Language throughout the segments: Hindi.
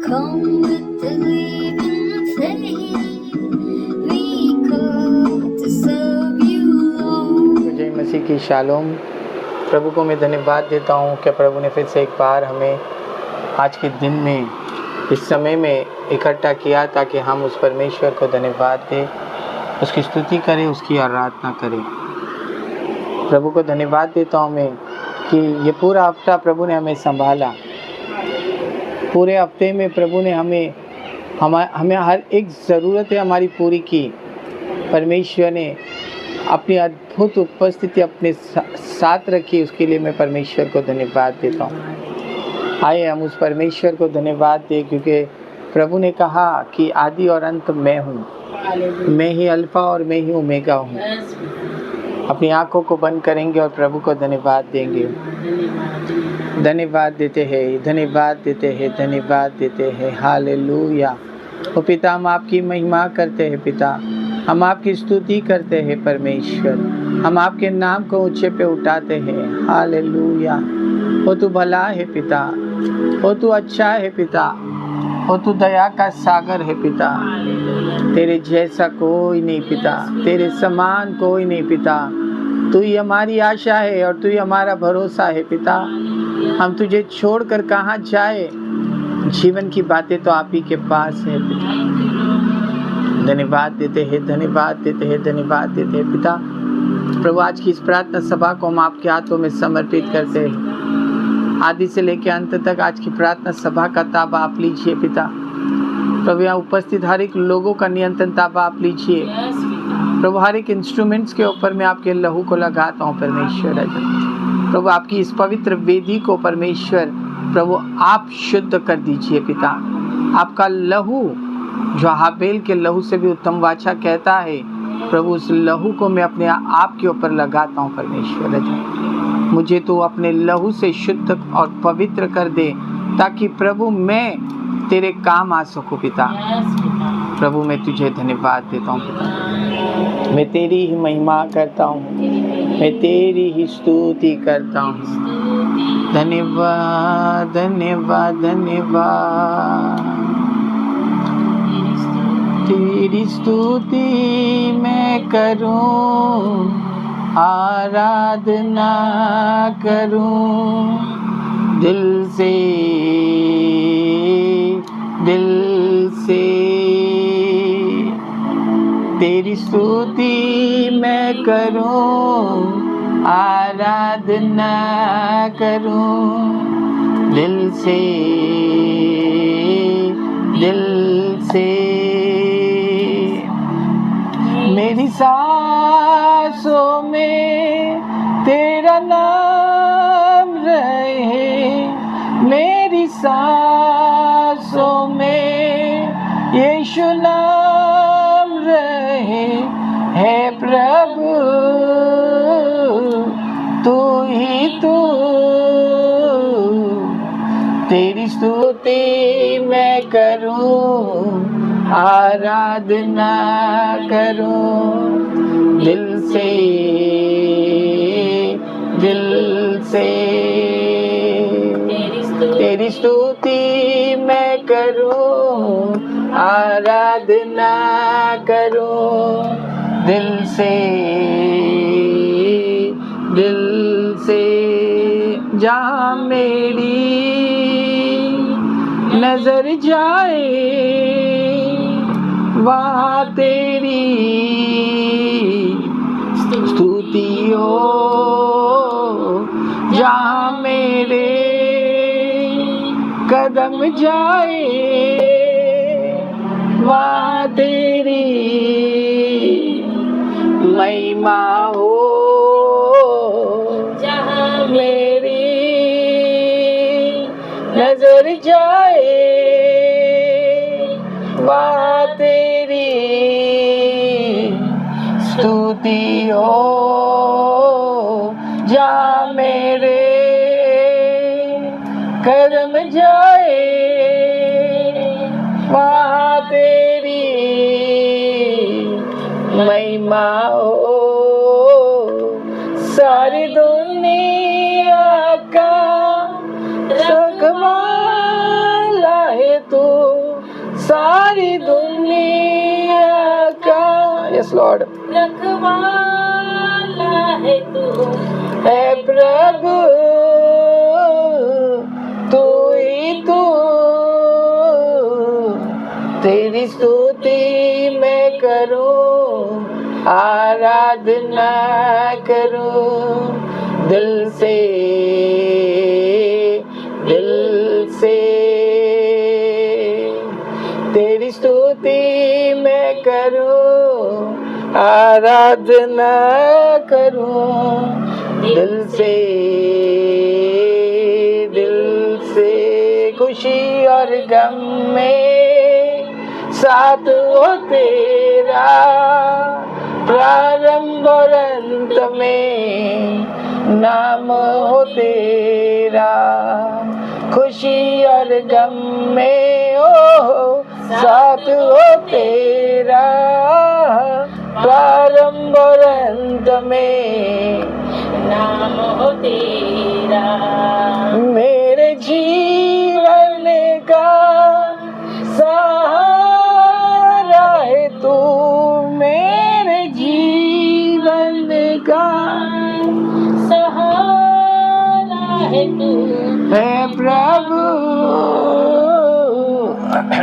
come with the living faith. We come to serve you, Lord. जय मसीह की शालोम। प्रभु को मैं धन्यवाद देता हूँ कि प्रभु ने फिर से एक बार हमें आज के दिन में इस समय में इकट्ठा किया ताकि हम उस परमेश्वर को धन्यवाद दें, उसकी स्तुति करें, उसकी आराधना करें। प्रभु को धन्यवाद देता हूँ मैं कि ये पूरा हफ्ता प्रभु ने हमें संभाला। पूरे हफ्ते में प्रभु ने हमें हर एक ज़रूरत है हमारी पूरी की। परमेश्वर ने अपनी अद्भुत उपस्थिति अपने साथ रखी, उसके लिए मैं परमेश्वर को धन्यवाद देता हूँ। आइए हम उस परमेश्वर को धन्यवाद दें, क्योंकि प्रभु ने कहा कि आदि और अंत मैं हूँ, मैं ही अल्फ़ा और मैं ही ओमेगा हूँ। अपनी आँखों को बंद करेंगे और प्रभु को धन्यवाद देंगे। धन्यवाद देते हैं, धन्यवाद देते हैं, धन्यवाद देते हैं। हालेलुया। ओ पिता, हम आपकी महिमा करते हैं। पिता, हम आपकी स्तुति करते हैं। परमेश्वर, हम आपके नाम को ऊंचे पे उठाते हैं। हालेलुया। ओ तू भला है पिता, ओ तू अच्छा है पिता, ओ तू दया का सागर है पिता। तेरे जैसा कोई नहीं पिता, तेरे समान कोई नहीं पिता। तू ही हमारी आशा है और तू ही हमारा भरोसा है पिता। हम तुझे छोड़कर कहाँ जाए? जीवन की बातें तो आप ही के पास है पिता। धन्यवाद देते हैं, धन्यवाद देते हैं, धन्यवाद देते हैं पिता। प्रभु, आज की इस प्रार्थना सभा को हम आपके हाथों में समर्पित करते हैं। आदि से लेकर अंत तक आज की प्रार्थना सभा का ताबा आप लीजिए पिता। प्रभु, यहाँ उपस्थित हर एक लोगों का नियंत्रण ताबा आप लीजिए। प्रभु, हर एक इंस्ट्रूमेंट्स के ऊपर मैं आपके लहू को लगाता हूँ परमेश्वर। प्रभु, आपकी इस पवित्र वेदी को परमेश्वर प्रभु आप शुद्ध कर दीजिए पिता। आपका लहू जो हाबेल के लहू से भी उत्तम वाचा कहता है, प्रभु उस लहू को मैं अपने आप के ऊपर लगाता हूँ परमेश्वर। मुझे तो अपने लहू से शुद्ध और पवित्र कर दे, ताकि प्रभु मैं तेरे काम आ सकूँ पिता। प्रभु, मैं तुझे धन्यवाद देता हूँ पिता। मैं तेरी ही महिमा करता हूँ, मैं तेरी ही स्तुति करता हूँ। धन्यवाद, धन्यवाद, धन्यवाद। तेरी स्तुति मैं करूं, आराधना करूं दिल से, दिल से। तेरी स्तुति मैं करूं, आराधना करूं दिल से, दिल से। मेरी सांसों में तेरा नाम रहे, मेरी सांसों में यीशु नाम रहे। है प्रभु तू ही तू, तेरी स्तुति मैं करूं, आराधना करूं दिल से, दिल से। तेरी स्तुति मैं करूं, आराधना करूं दिल से, दिल से। जहाँ मेरी नजर जाए वहाँ तेरी स्तुति हो। जहाँ मेरे कदम जाए वहाँ तेरी महिमा हो। जहाँ मेरी नजर जाए वहाँ तेरी स्तुति हो। जहाँ मेरे कदम जाए वहाँ तेरी महिमा हो। सारी दुनिया का रखवाला है तू, लॉर्ड। रखवाला है तू, है प्रभु तू ही तू, तेरी स्तुति मैं करूं, आराधना करूं दिल से, दिल से। तेरी स्तुति मैं करूं, आराधना करूं दिल से, दिल से। खुशी और गम में साथ हो तेरा, प्रारंभ और अंत में नाम हो तेरा। खुशी और गम में ओ साथ हो तेरा, प्रारंभ और अंत में नाम हो तेरा। मेरे जीवन का सहारा है तू, मेरे जीवन का सहारा है तू, है प्रभु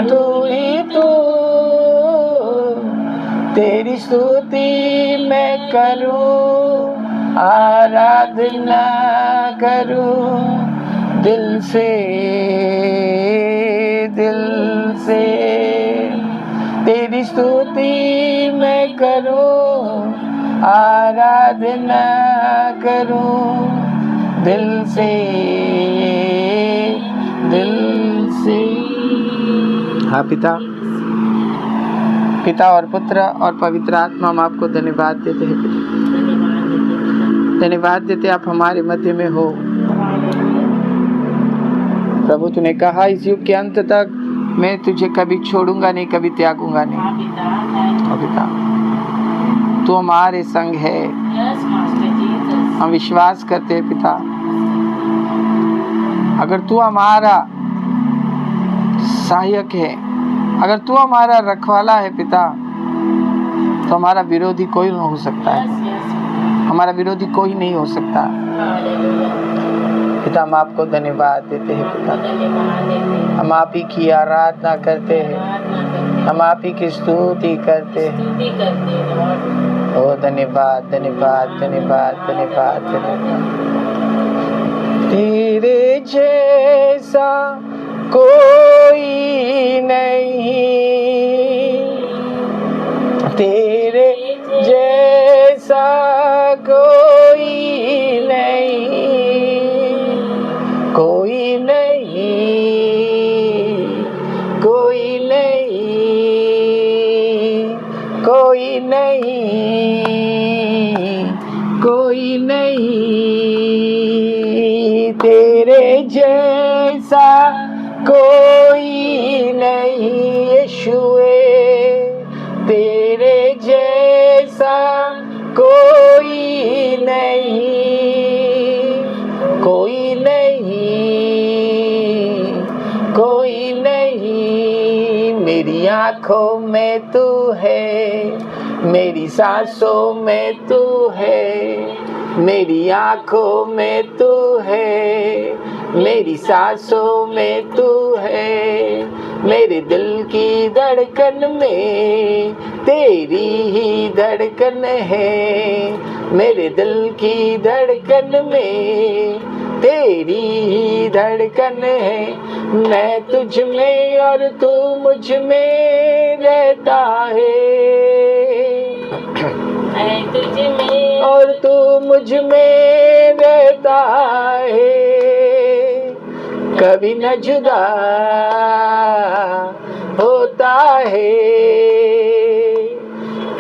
तू ही तू, तेरी स्तुति मैं करूं, आराधना करूं दिल से, दिल से। तेरी स्तुति मैं करूं, आराधना करूं दिल से, दिल से। हाँ पिता, पिता और पुत्र और पवित्र आत्मा, हम आपको धन्यवाद देते हैं पिता, धन्यवाद देते आप हमारे मध्य में हो प्रभु। तूने कहा इस युग के अंत तक मैं तुझे कभी छोड़ूंगा नहीं, कभी त्यागूंगा नहीं। और पिता तू हमारे संग है, हम विश्वास करते हैं पिता। अगर तू हमारा सहायक है, अगर तू हमारा रखवाला है पिता, तो हमारा विरोधी कोई नहीं हो सकता है, हमारा विरोधी कोई नहीं हो सकता पिता। हम आपको धन्यवाद देते हैं पिता, हम आप ही की आराधना करते हैं, हम आप ही की स्तुति करते हैं। ओ धन्यवाद, धन्यवाद, धन्यवाद, धन्यवाद, धन्यवाद। तेरे जैसा कोई नहीं, तेरे जैसा कोई नहीं, कोई नहीं, कोई नहीं, कोई नहीं, कोई नहीं, तेरे जैसा कोई नहीं यीशुए, तेरे जैसा कोई नहीं, कोई नहीं, कोई नहीं। मेरी आँखों में तू है, मेरी सांसों में तू है, मेरी आँखों में तू है, मेरी सांसों में तू है, मेरे दिल की धड़कन में तेरी ही धड़कन है, मेरे दिल की धड़कन में तेरी ही धड़कन है। मैं तुझ में और तू मुझ में रहता है, मैं तुझ में और तू मुझ में रहता है, कभी न जुदा होता है,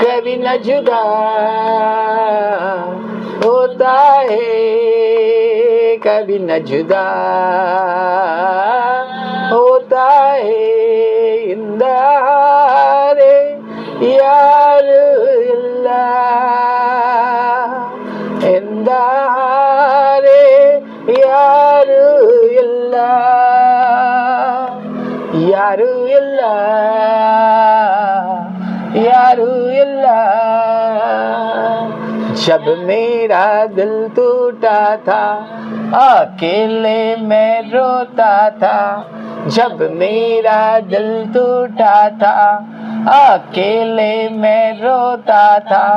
कभी न जुदा होता है, कभी न जुदा होता है। इंदारे यार अल्लाह, इंदारे यार अल्लाह, यार अल्लाह, यार अल्लाह। जब मेरा दिल टूटा था, अकेले मैं रोता था। जब मेरा दिल टूटा था, अकेले मैं रोता था।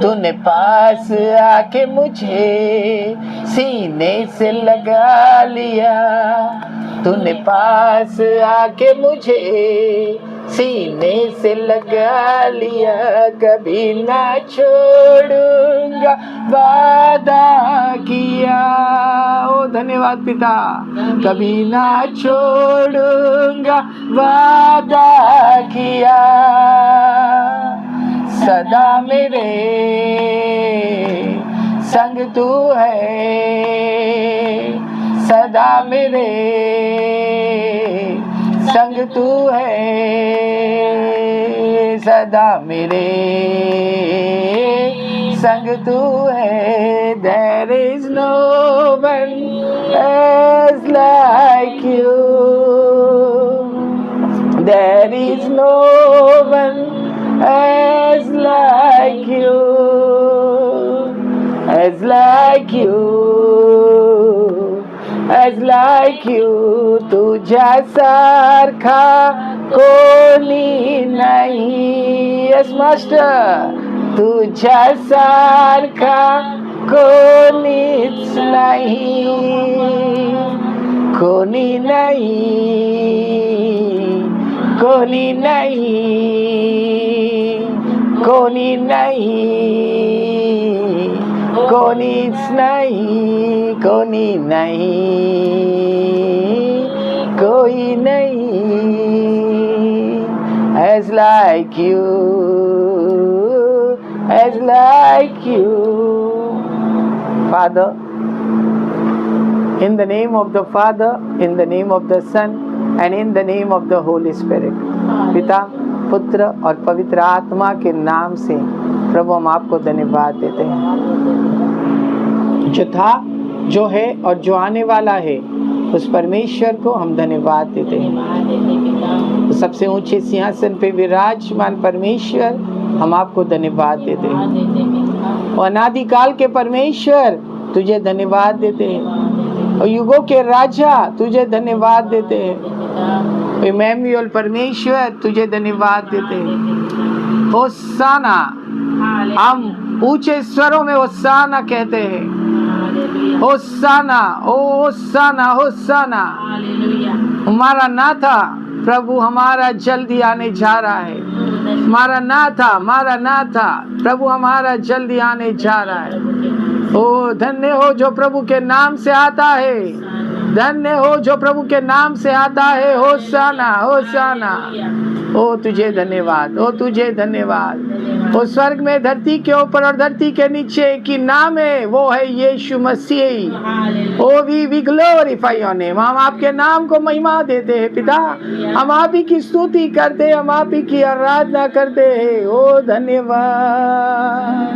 तूने पास आके मुझे सीने से लगा लिया। तूने पास आके मुझे सीने से लगा लिया। कभी ना छोड़ूंगा वादा किया। ओ धन्यवाद पिता। कभी ना छोड़ूंगा वादा किया। सदा मेरे संग तू है। सदा मेरे संग तू है। सदा मेरे संग तू है। There is no one else like you. There is no one else like you. As like you. As like you. तुझ्यासारखा कोणी नाही. Yes master. तुझ्यासारखा कोणीच नाही. कोणी नाही. कोणी नाही. कोणी नाही. कोणीच नाही. कोणी नाही. कोई नहीं. As like you. As like you. Father, in the name of the Father, in the name of the Son, and in the name of the Holy Spirit. पिता, पुत्र और पवित्र आत्मा के नाम से प्रभु हम आपको धन्यवाद देते हैं। जो था, जो है और जो आने वाला है, उस परमेश्वर को हम धन्यवाद देते हैं। सबसे ऊंचे सिंहासन पे विराजमान परमेश्वर, हम आपको धन्यवाद देते हैं। और अनादिकाल के परमेश्वर, तुझे धन्यवाद देते हैं। और युगों के राजा, तुझे धन्यवाद देते हैं। इमैनुएल परमेश्वर, तुझे धन्यवाद देते हैं। होसाना, हम ऊंचे स्वरों में होसाना कहते हैं। होसाना, ओ होसाना, होसाना। हमारा नाथा, प्रभु हमारा जल्दी आने जा रहा है। हमारा नाथा, प्रभु हमारा जल्दी आने जा रहा है। ओ धन्य हो जो प्रभु के नाम से आता है। धन्य हो जो प्रभु के नाम से आता है। होसाना, होसाना। ओ तुझे धन्यवाद, ओ तुझे धन्यवाद। ओ स्वर्ग में, धरती के ऊपर और धरती के नीचे की नाम है, वो है यीशु मसीह। Oh we glorify your name. हम आपके नाम को महिमा देते हैं पिता। हम आप ही की स्तुति करते हैं, हम आप ही की आराधना करते हैं। ओ धन्यवाद।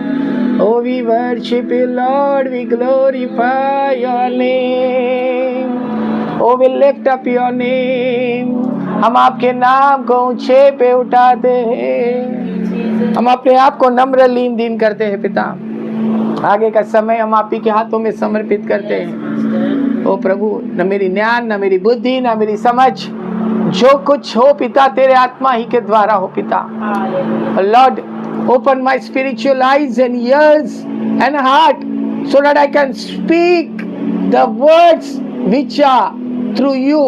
O we worship you Lord, we glorify your name. O we lift up your name. हम आपके नाम को ऊंचे पे उठाते हैं। हम अपने आप को नम्र लीन दीन करते हैं पिता। आगे का समय हम आप ही के हाथों में समर्पित करते हैं। ओ प्रभु, न मेरी ज्ञान, न मेरी बुद्धि, न मेरी समझ, जो कुछ हो पिता तेरे आत्मा ही के द्वारा हो पिता। Lord, open my spiritual eyes and ears and heart so that I can speak the words which are through you.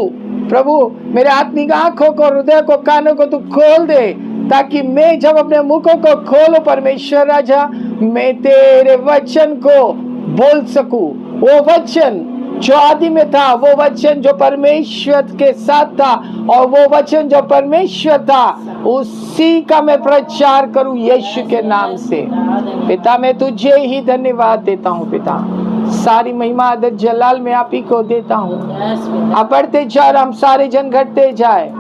प्रभु, मेरे आत्मिक आंखों को, हृदय को, कानों को तू खोल दे, ताकि मैं जब अपने मुखों को खोलूं परमेश्वर राजा, मैं तेरे वचन को बोल सकूं। वो वचन जो आदि में था, वो वचन जो परमेश्वर के साथ था, और वो वचन जो परमेश्वर था, उसी का मैं प्रचार करूं यीशु के नाम से। पिता, मैं तुझे ही धन्यवाद देता हूं पिता। सारी महिमा, आदर, जलाल मैं आप ही को देता हूँ। आप बढ़ते जाए, हम सारे जन घटते जाए।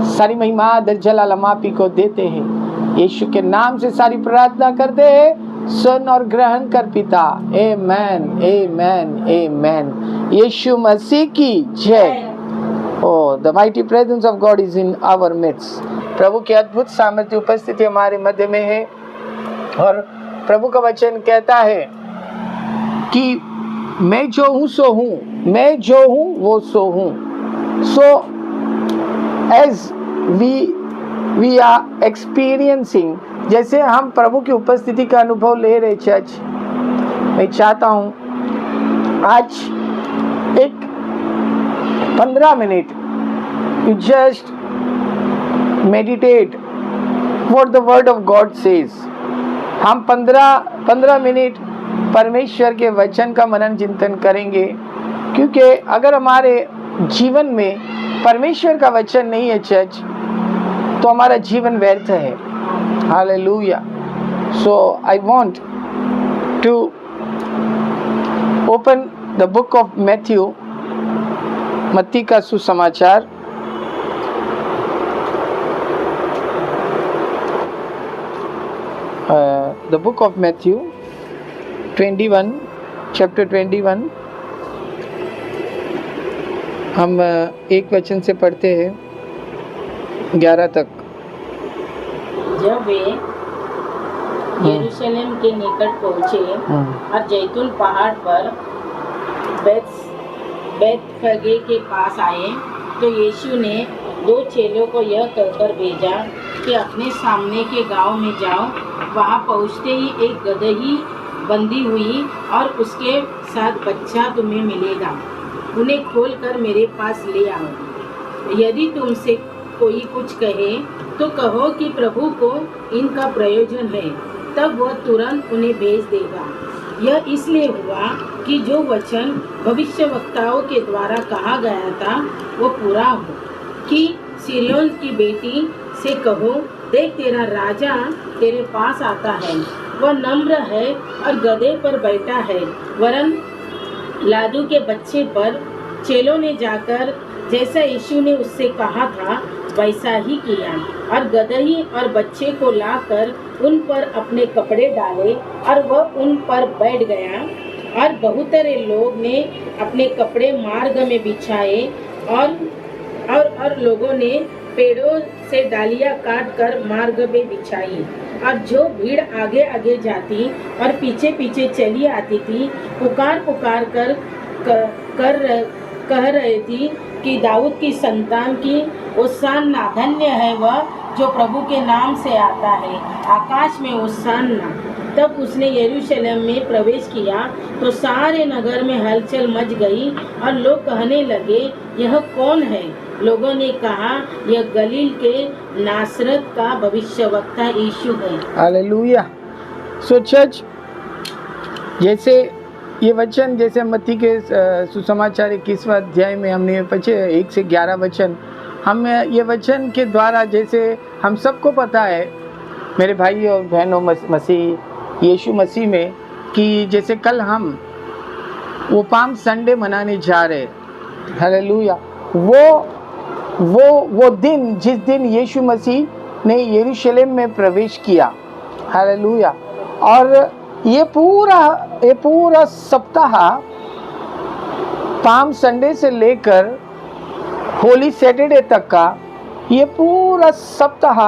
सारी महिमा, आदर, जलाल हम आप ही को देते हैं। यीशु के नाम से सारी प्रार्थना करते हैं। सुन और ग्रहण कर पिता। आमेन, आमेन, आमेन। यीशु मसीह की जय। Oh, the mighty presence of God is in our midst. प्रभु की अद्भुत सामर्थ्य उपस्थिति हमारे मध्य में है और प्रभु का वचन कहता है कि मैं जो हूँ सो हूँ, मैं जो हूँ वो सो हूँ। So as we are experiencing, जैसे हम प्रभु की उपस्थिति का अनुभव ले रहे चर्च, मैं चाहता हूँ आज एक 15 minute you just meditate what the word of God says. हम 15 मिनट परमेश्वर के वचन का मनन चिंतन करेंगे, क्योंकि अगर हमारे जीवन में परमेश्वर का वचन नहीं है चर्च, तो हमारा जीवन व्यर्थ है। Hallelujah. So I want to open the book of Matthew, मत्ती का सुसमाचार, the book of Matthew 21, chapter 21। हम एक वचन से पढ़ते हैं 11 तक। जब वे यरूशलेम के निकट पहुँचे और जैतून पहाड़ पर बेतफगे के पास आए, तो यीशु ने 2 चेलों को यह कहकर भेजा कि अपने सामने के गांव में जाओ। वहां पहुंचते ही एक गदही बंधी हुई और उसके साथ बच्चा तुम्हें मिलेगा, उन्हें खोलकर मेरे पास ले आओ। यदि तुमसे कोई कुछ कहे तो कहो कि प्रभु को इनका प्रयोजन है, तब वह तुरंत उन्हें भेज देगा। यह इसलिए हुआ कि जो वचन भविष्यवक्ताओं के द्वारा कहा गया था वो पूरा हो, कि सिरियोन की बेटी से कहो, देख तेरा राजा तेरे पास आता है, वह नम्र है और गधे पर बैठा है, वरन लादू के बच्चे पर। चेलों ने जाकर जैसा यीशु ने उससे कहा था वैसा ही किया, और गदही और बच्चे को लाकर उन पर अपने कपड़े डाले और वह उन पर बैठ गया। और बहुतरे लोग ने अपने कपड़े मार्ग में बिछाए और लोगों ने पेड़ों से डालियां काट कर मार्ग में बिछाई। और जो भीड़ आगे आगे जाती और पीछे पीछे चली आती थी, पुकार पुकार कर कह रही थी कि दाऊद की संतान की होशाना, धन्य है वह जो प्रभु के नाम से आता है, आकाश में होशाना। तब उसने यरूशलेम में प्रवेश किया तो सारे नगर में हलचल मच गई और लोग कहने लगे, यह कौन है? लोगों ने कहा, यह गलील के नासरत का भविष्यवक्ता यीशु है। हालेलुया। सो चर्च, जैसे ये वचन, जैसे मत्ती के सुसमाचार 21वां अध्याय में हमने पढ़े 1 से 11 वचन, हम ये वचन के द्वारा, जैसे हम सबको पता है मेरे भाई और बहनों मसीह यीशु मसीह में, कि जैसे कल हम वो पाम संडे मनाने जा रहे। हालेलुया। वो दिन जिस दिन यीशु मसीह ने यरूशलेम में प्रवेश किया। हालेलुया। और ये पूरा सप्ताह, पाम संडे से लेकर होली सैटरडे तक का ये पूरा सप्ताह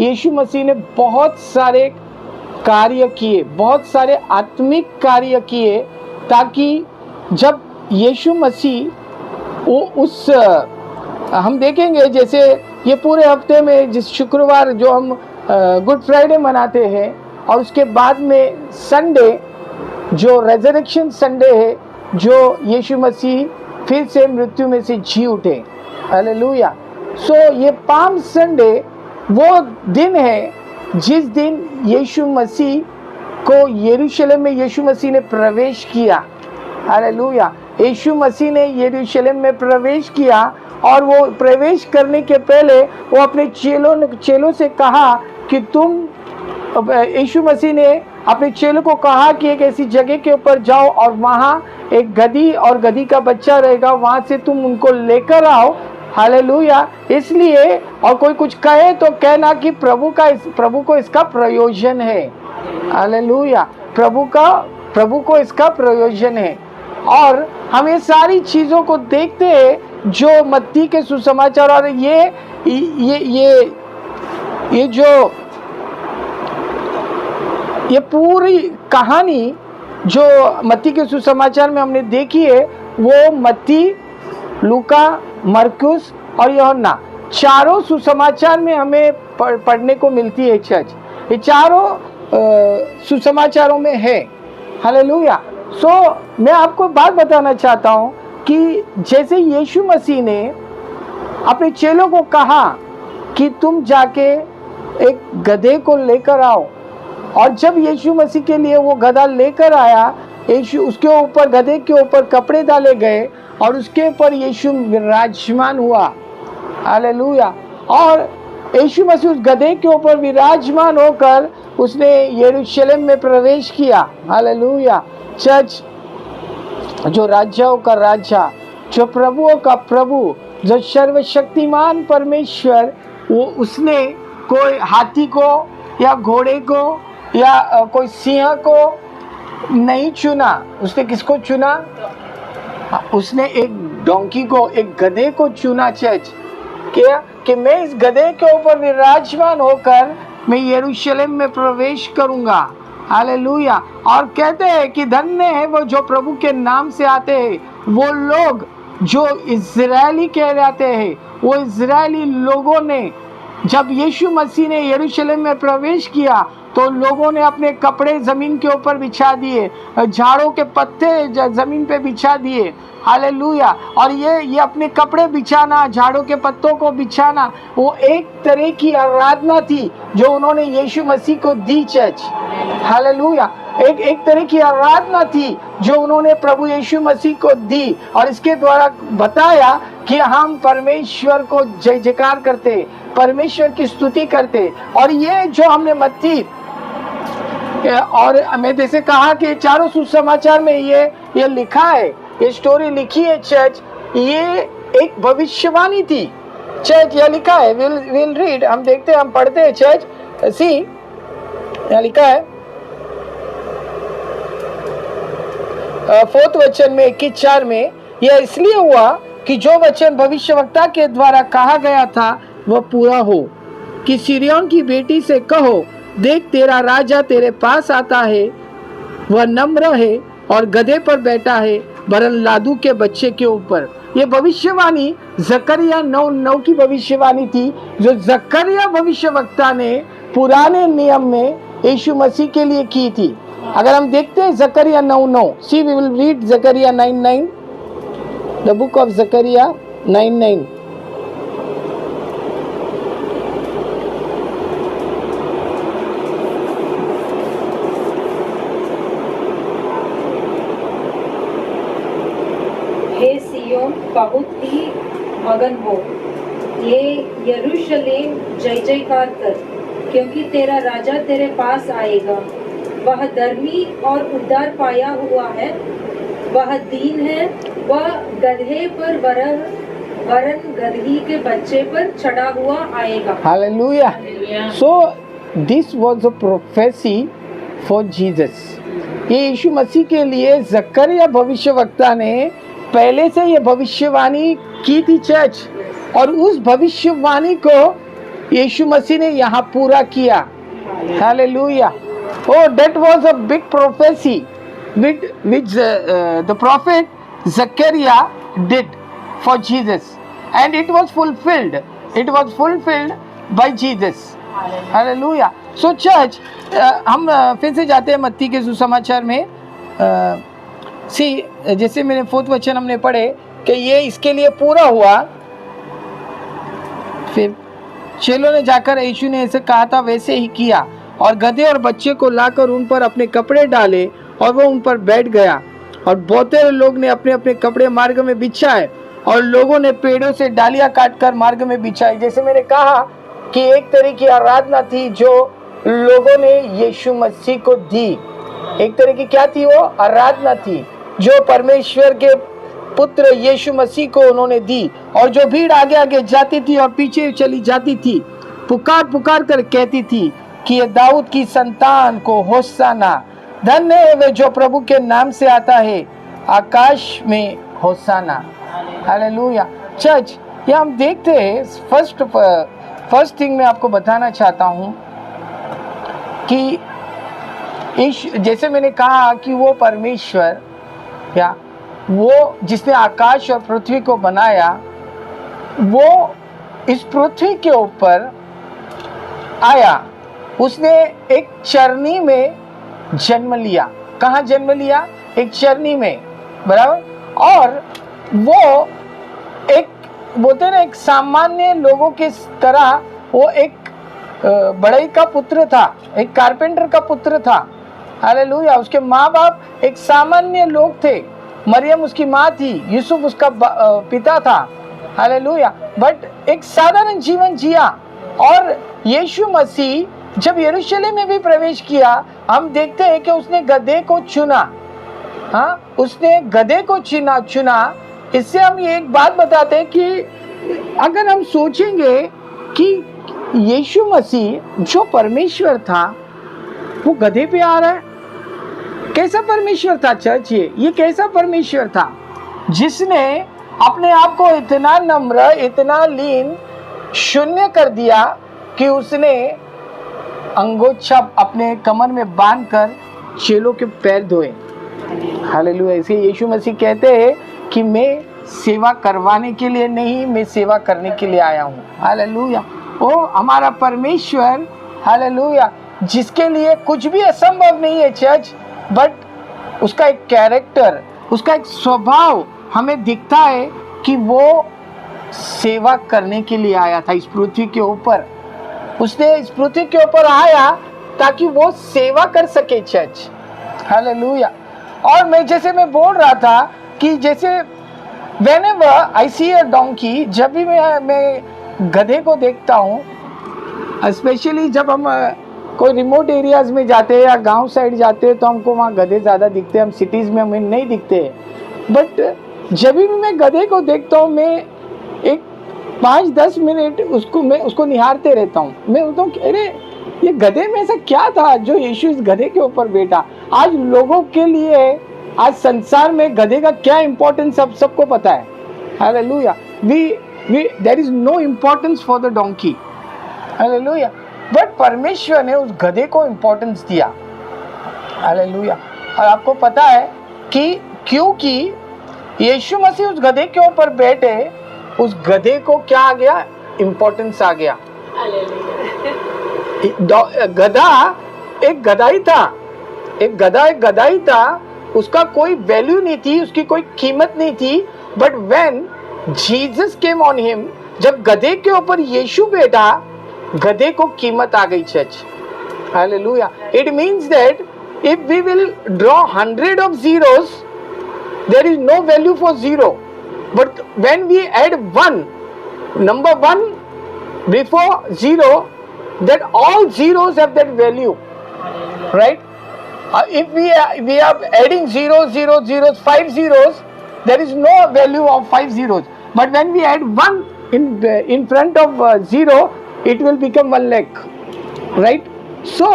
यीशु मसीह ने बहुत सारे कार्य किए, बहुत सारे आत्मिक कार्य किए, ताकि जब यीशु मसीह वो हम देखेंगे, जैसे ये पूरे हफ्ते में जिस शुक्रवार जो हम गुड फ्राइडे मनाते हैं, और उसके बाद में संडे जो रेजरेक्शन संडे है, जो यीशु मसीह फिर से मृत्यु में से जी उठे। हालेलुया। सो ये पाम संडे वो दिन है जिस दिन यीशु मसीह को यरूशलेम में यीशु मसीह ने प्रवेश किया। हालेलुया। यीशु मसीह ने यरूशलेम में प्रवेश किया, और वो प्रवेश करने के पहले वो अपने चेलों से कहा कि यीशु मसीह ने अपने चेलों को कहा कि एक ऐसी जगह के ऊपर जाओ और वहाँ एक गधी और गधी का बच्चा रहेगा, वहाँ से तुम उनको लेकर आओ। हालेलुया। इसलिए, और कोई कुछ कहे तो कहना कि प्रभु को इसका प्रयोजन है। हालेलुया। प्रभु को इसका प्रयोजन है। और हम ये सारी चीज़ों को देखते हैं जो मत्ती के सुसमाचार, और ये ये पूरी कहानी जो मत्ती के सुसमाचार में हमने देखी है, वो मत्ती, लूका, मरकुस और यूहन्ना चारों सुसमाचार में हमें पढ़ने को मिलती है चर्च। ये चारों सुसमाचारों में है। हालेलुया। मैं आपको बात बताना चाहता हूँ कि जैसे यीशु मसीह ने अपने चेलों को कहा कि तुम जाके एक गधे को लेकर आओ, और जब यीशु मसीह के लिए वो गधा लेकर आया, यीशु उसके ऊपर, गधे के ऊपर कपड़े डाले गए और उसके ऊपर यीशु विराजमान हुआ। हालेलुया। और यीशु मसीह उस गधे के ऊपर विराजमान होकर उसने यरूशलेम में प्रवेश किया। हालेलुया। चर्च, जो राजाओं का राजा, जो प्रभुओं का प्रभु, जो सर्वशक्तिमान परमेश्वर, वो उसने कोई हाथी को या घोड़े को या कोई सिंह को नहीं चुना। उसने किसको चुना? उसने एक डोंकी को, एक गधे को चुना चर्च। क्या कि मैं इस गधे के ऊपर विराजमान होकर मैं यरूशलेम में प्रवेश करूंगा। हालेलुया। और कहते हैं कि धन्य है वो जो प्रभु के नाम से आते हैं, वो लोग जो इज़राइली कहलाते हैं। वो इज़राइली लोगों ने जब यीशु मसीह ने यरूशलेम में प्रवेश किया तो लोगों ने अपने कपड़े ज़मीन के ऊपर बिछा दिए, झाड़ों के पत्ते ज़मीन पे बिछा दिए। हालेलुया। और ये अपने कपड़े बिछाना, झाड़ों के पत्तों को बिछाना, वो एक तरह की आराधना थी जो उन्होंने यीशु मसीह को दी चर्च। हालेलुया। एक तरह की आराधना थी जो उन्होंने प्रभु यीशु मसीह को दी, और इसके द्वारा बताया कि हम परमेश्वर को जय जयकार करते, परमेश्वर की स्तुति करते। और ये जो हमने मत्ती और मैं जैसे कहा कि चारों सुसमाचार में ये लिखा है, ये स्टोरी लिखी है चर्च, ये एक भविष्यवाणी थी चर्च। यह लिखा है, विल रीड, हम देखते हैं, हम पढ़ते हैं चर्च। सी यहाँ लिखा है 4 वचन में 21:4 में, यह इसलिए हुआ कि जो वचन भविष्यवक्ता के द्वारा कहा गया था वह पूरा हो कि सिरियन की बेटी से कहो, देख तेरा राजा तेरे पास आता है, वह नम्र है और गधे पर बैठा है, वरन लादू के बच्चे के ऊपर। ये भविष्यवाणी जकरिया 9:9 की भविष्यवाणी थी, जो जकरिया भविष्यवक्ता ने पुराने नियम में यीशु मसीह के लिए की थी। अगर हम देखते हैं जकरिया 9:9, सी वी विल रीड जकरिया 9:9, द बुक ऑफ जकरिया 9:9। हे सियोन बहुत ही मगन हो, ये यरूशलेम जय जयकार कर, क्योंकि तेरा राजा तेरे पास आएगा। वह धर्मी और उद्धार पाया हुआ है, वह दीन है, वह गधे पर वरन गदही के बच्चे पर चढ़ा हुआ आएगा। Hallelujah. So this was a prophecy for Jesus. ये यीशु मसीह के लिए जकरिया भविष्यवक्ता ने पहले से ये भविष्यवाणी की थी चर्च, और उस भविष्यवाणी को यीशु मसीह ने यहाँ पूरा किया। Hallelujah. Oh, that was a big prophecy which the prophet Zechariah did for Jesus, and it was fulfilled. It was fulfilled by Jesus. Hallelujah. So church, हम फिर से जाते हैं मत्ती के सुसमाचार में। जैसे मैंने 4 वचन हमने पढ़े कि ये इसके लिए पूरा हुआ। फिर चेलों ने जाकर यीशु ने ऐसे कहा था वैसे ही किया, और गधे और बच्चे को लाकर उन पर अपने कपड़े डाले और वो उन पर बैठ गया। और बहुतेरे लोग ने अपने अपने कपड़े मार्ग में बिछाए, और लोगों ने पेड़ों से डालियां काटकर मार्ग में बिछाई। जैसे मैंने कहा कि एक तरह की आराधना थी जो लोगों ने यीशु मसीह को दी। एक तरह की क्या थी? वो आराधना थी जो परमेश्वर के पुत्र यीशु मसीह को उन्होंने दी। और जो भीड़ आगे आगे जाती थी और पीछे चली जाती थी, पुकार पुकार कर कहती थी कि ये दाऊद की संतान को होशाना, धन्य है वे जो प्रभु के नाम से आता है, आकाश में होशाना। हालेलुया। चर्च, ये हम देखते हैं फर्स्ट फर्स्ट थिंग मैं आपको बताना चाहता हूँ कि जैसे मैंने कहा कि वो परमेश्वर, क्या वो जिसने आकाश और पृथ्वी को बनाया, वो इस पृथ्वी के ऊपर आया। उसने एक चरनी में जन्म लिया। कहाँ जन्म लिया? एक चरनी में, बराबर। और वो एक बोलते हैं ना, एक सामान्य लोगों के तरह वो एक बड़ई का पुत्र था, एक कारपेंटर का पुत्र था। हालेलुया। उसके माँ बाप एक सामान्य लोग थे। मरियम उसकी माँ थी, यूसुफ उसका पिता था। हालेलुया। बट एक साधारण जीवन जिया। और यीशु मसीह जब यरूशलेम में भी प्रवेश किया, हम देखते हैं कि उसने गधे को चुना। हाँ, उसने गधे को चुना। इससे हम ये एक बात बताते हैं कि अगर हम सोचेंगे कि यीशु मसीह जो परमेश्वर था वो गधे पे आ रहा है, कैसा परमेश्वर था चर्च? ये कैसा परमेश्वर था जिसने अपने आप को इतना नम्र, इतना लीन, शून्य कर दिया कि उसने अंगोछा अपने कमर में बांधकर चेलों के पैर धोए। हालेलुया। इसे यीशु मसीह कहते हैं कि मैं सेवा करवाने के लिए नहीं, मैं सेवा करने के लिए आया हूँ। हालेलुया। ओ हमारा परमेश्वर, हालेलुया, जिसके लिए कुछ भी असंभव नहीं है चर्च, बट उसका एक कैरेक्टर, उसका एक स्वभाव हमें दिखता है कि वो सेवा करने के लिए आया था इस पृथ्वी के ऊपर। उसने इस पृथ्वी के ऊपर आया ताकि वो सेवा कर सके चर्च। हालेलुया। और मैं बोल रहा था कि जैसे whenever I see a donkey, जब भी मैं गधे को देखता हूँ, स्पेशली जब हम कोई रिमोट एरियाज में जाते हैं या गांव साइड जाते हैं तो हमको वहाँ गधे ज़्यादा दिखते हैं, हम सिटीज़ में हमें नहीं दिखते। बट जब भी मैं गधे को देखता हूँ, मैं एक 5-10 मिनट उसको निहारते रहता हूँ। मैं बोलता हूँ अरे ये गधे में ऐसा क्या था जो यीशु इस गधे के ऊपर बैठा। आज लोगों के लिए, आज संसार में गधे का क्या इंपॉर्टेंस सबको पता है। Hallelujah. There is no importance for the donkey. Hallelujah. But परमेश्वर ने उस गधे को इम्पोर्टेंस दिया। हालेलुया। और आपको पता है कि क्योंकि यीशु मसीह उस गधे के ऊपर बैठे, उस गधे को क्या आ गया? इम्पोर्टेंस आ गया। गधा एक गधा ही था, एक गधा ही था। उसका कोई वैल्यू नहीं थी, उसकी कोई कीमत नहीं थी। But when Jesus came on him, जब गधे के ऊपर यीशु बैठा, गधे को कीमत आ गई church. Hallelujah. It means that if we will draw 100 of zeros, there is no value for zero. But when we add one, number one before zero, that all zeros have that value, right? If we are adding zeros, 5 zeros, there is no value of 5 zeros. But when we add one in front of zero, it will become 1 lakh, right? So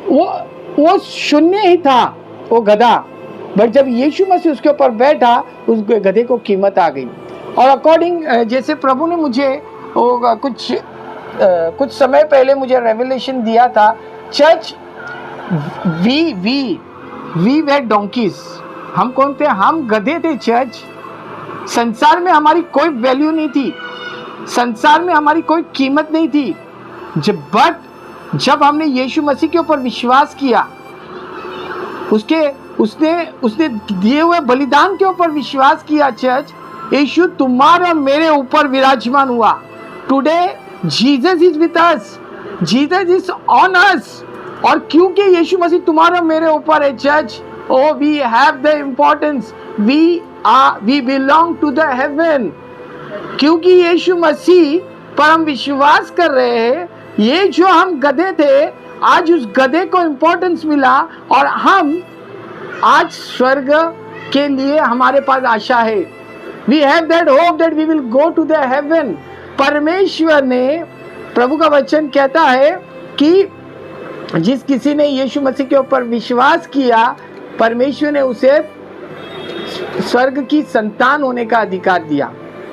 वो शून्य ही था वो गधा, बट जब यीशु मसीह उसके ऊपर बैठा, उस गधे को कीमत आ गई। और अकॉर्डिंग जैसे प्रभु ने मुझे कुछ समय पहले मुझे रेवलेशन दिया था, चर्च वी वेर डोंकीज। हम कौन थे? हम गधे थे चर्च। संसार में हमारी कोई वैल्यू नहीं थी, संसार में हमारी कोई कीमत नहीं थी। जब हमने यीशु मसीह के ऊपर विश्वास किया, उसने दिए हुए बलिदान के ऊपर विश्वास किया चर्च, यीशु तुम्हारा मेरे ऊपर विराजमान हुआ। Today Jesus is with us, Jesus is on us. और क्योंकि यीशु मसीह तुम्हारा मेरे ऊपर है church, oh we have the importance, we belong to the heaven। क्योंकि यीशु मसीह पर हम विश्वास कर रहे हैं, ये जो हम गधे थे, आज उस गधे को इम्पोर्टेंस मिला और हम आज स्वर्ग के लिए हमारे पास आशा है। We have that hope that we will go to the heaven. परमेश्वर ने, प्रभु का वचन कहता है कि जिस किसी ने यीशु मसीह के ऊपर विश्वास किया, परमेश्वर ने उसे स्वर्ग की संतान होने का अधिकार दिया।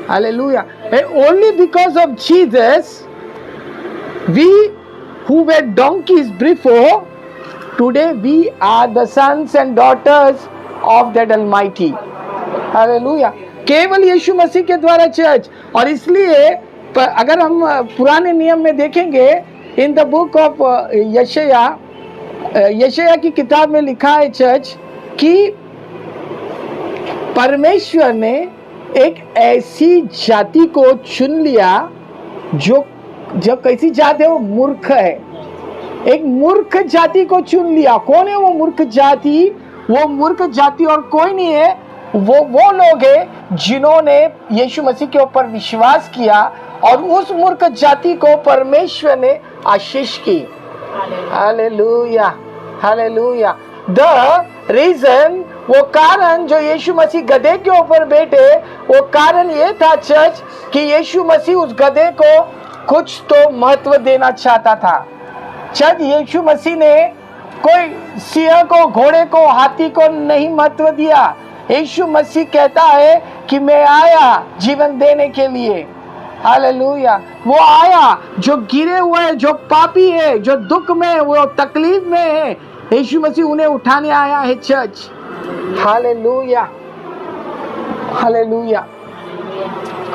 Hallelujah. Only because of Jesus We who were donkeys before, today we are the sons and daughters of that Almighty. Hallelujah. केवल यीशु मसीह के द्वारा चर्च, और इसलिए अगर हम पुराने नियम में देखेंगे, इन द बुक ऑफ यशायाह की किताब में लिखा है चर्च कि परमेश्वर ने एक ऐसी जाति को चुन लिया जो कैसी जाति है, वो मूर्ख है। एक मूर्ख जाति को चुन लिया। कौन है वो मूर्ख जाति? वो मूर्ख जाति और कोई नहीं है, वो लोग हैं जिन्होंने यीशु मसीह के ऊपर विश्वास किया, और उस मूर्ख जाति को परमेश्वर ने आशीष की। Hallelujah, hallelujah. द रीजन, वो कारण जो यीशु मसीह गधे के ऊपर बैठे, वो कारण ये था चर्च कि यीशु मसीह उस गधे को कुछ तो महत्व देना चाहता था। चर्च, यीशु मसीह ने कोई सिंह को, घोड़े को, हाथी को नहीं महत्व दिया। यीशु मसीह कहता है कि मैं आया जीवन देने के लिए। हालेलुया। वो आया जो गिरे हुए हैं, जो पापी है, जो दुख में है, वो तकलीफ में है, यीशु मसीह उन्हें उठाने आया है चर्च। Hallelujah, hallelujah.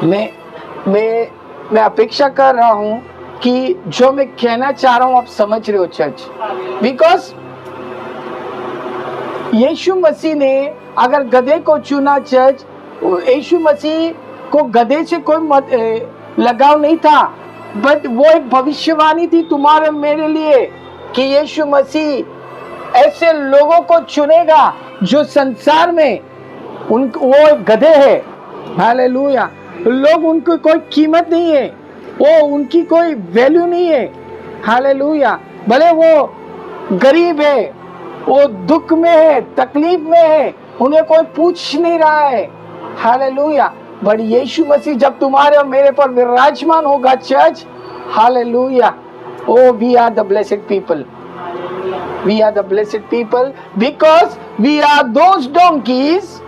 मैं अपेक्षा कर रहा हूं कि जो मैं कहना चाह रहा हूं आप समझ रहे हो चर्च। बिकॉज यीशु मसीह ने अगर गधे को चुना चर्च, यीशु मसीह को गधे से कोई लगाव नहीं था, बट वो एक भविष्यवाणी थी तुम्हारे मेरे लिए कि यीशु मसीह ऐसे लोगों को चुनेगा जो संसार में वो एक गधे है। हालेलुया। लोग, उनको कोई कीमत नहीं है, वो उनकी कोई वैल्यू नहीं है। हालेलुया। भले वो गरीब है, वो दुख में है, तकलीफ में है, उन्हें कोई पूछ नहीं रहा है। हालेलुया। बट यीशु मसीह जब तुम्हारे और मेरे पर विराजमान होगा church, hallelujah, O we are the blessed people. We are the blessed people because we are those donkeys.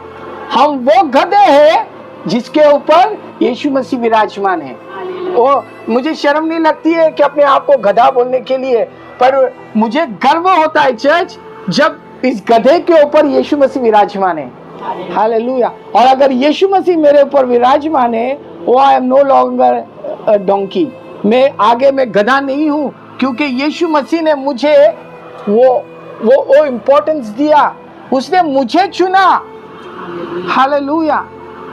हम वो गधे हैं जिसके ऊपर यीशु मसीह विराजमान है। ओ, मुझे शर्म नहीं लगती है कि अपने आप को गधा बोलने के लिए, पर मुझे गर्व होता है चर्च जब इस गधे के ऊपर यीशु मसीह विराजमान है। हालेलुया। और अगर यीशु मसीह मेरे ऊपर विराजमान है, वो I am no longer a donkey. मैं गधा नहीं हूँ, क्योंकि यीशु मसीह ने मुझे वो इम्पोर्टेंस दिया। उसने मुझे चुना। हालेलुया।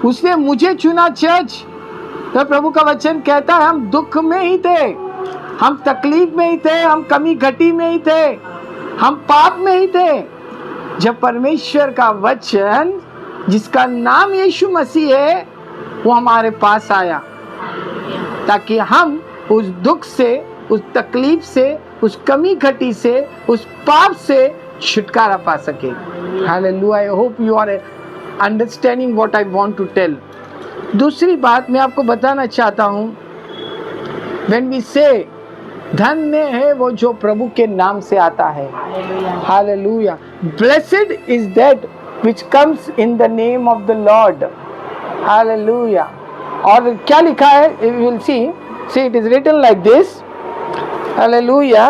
उसने मुझे चुना चर्च। तो प्रभु का वचन कहता है हम दुख में ही थे, हम तकलीफ में ही थे, हम कमी घटी में ही थे, हम पाप में ही थे, जब परमेश्वर का वचन जिसका नाम यीशु मसीह है वो हमारे पास आया, ताकि हम उस दुख से, उस तकलीफ से, उस कमी घटी से, उस पाप से छुटकारा पा सके। Hallelujah. I hope you are understanding what I want to tell. दूसरी बात मैं आपको बताना चाहता हूँ, व्हेन वी से धन्य है वो जो प्रभु के नाम से आता है। Hallelujah. Blessed is that which comes in the name of the Lord. Hallelujah. और क्या लिखा है, you will see it is written like this. Hallelujah.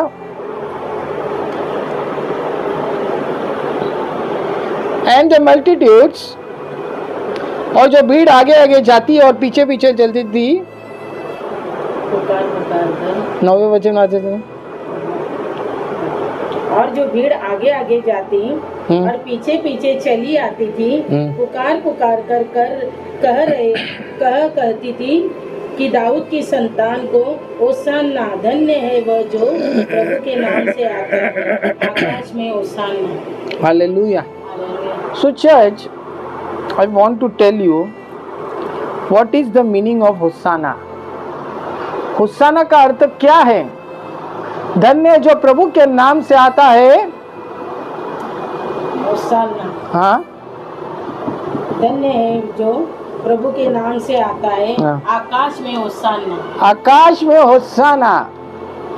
And the multitudes, और जो भीड़ आगे आगे जाती और पीछे पीछे चलती थी, पुकार पुकार कर, 9वें वचन आते थे, और जो भीड़ आगे आगे जाती और पीछे पीछे चली आती थी, पुकार पुकार कर कहती थी कि दाऊद की संतान को ओसाना, धन्य है वह जो प्रभु के नाम से आता है, आकाश में ओसाना। Hallelujah. So church, I want to tell you what is the meaning of Hosanna. होसाना का अर्थ क्या है? धन्य जो प्रभु के नाम से आता है। होसाना। हाँ, धन्य है जो प्रभु के नाम से आता है, हाँ। आकाश में होसाना। आकाश में होसाना।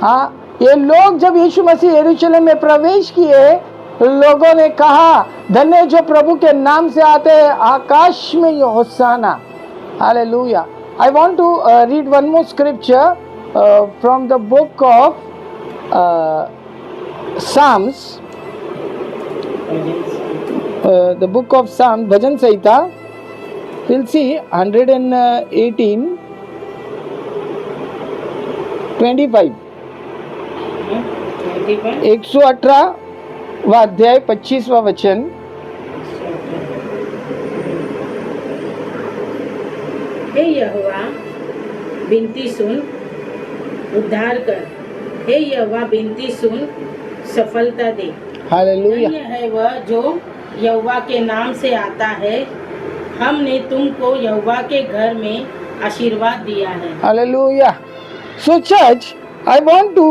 हाँ, ये लोग जब यीशु मसीह यरूशलेम में प्रवेश किए, लोगों ने कहा धन्य जो प्रभु के नाम से आते हैं, आकाश में ये होसाना। Hallelujah. I want to read one more scripture from the book of Psalms, the book of Psalms, Bhajan Sahita. We'll see 118, 25. 118वां अध्याय 25वां वचन. हे यहोवा विनती सुन, उद्धार कर। हे यहोवा विनती सुन, सफलता दे। हालेलुया. धन्य है वह जो यहोवा के नाम से आता है। हमने तुमको यहोवा के घर में आशीर्वाद दिया है। Hallelujah. So church, I want to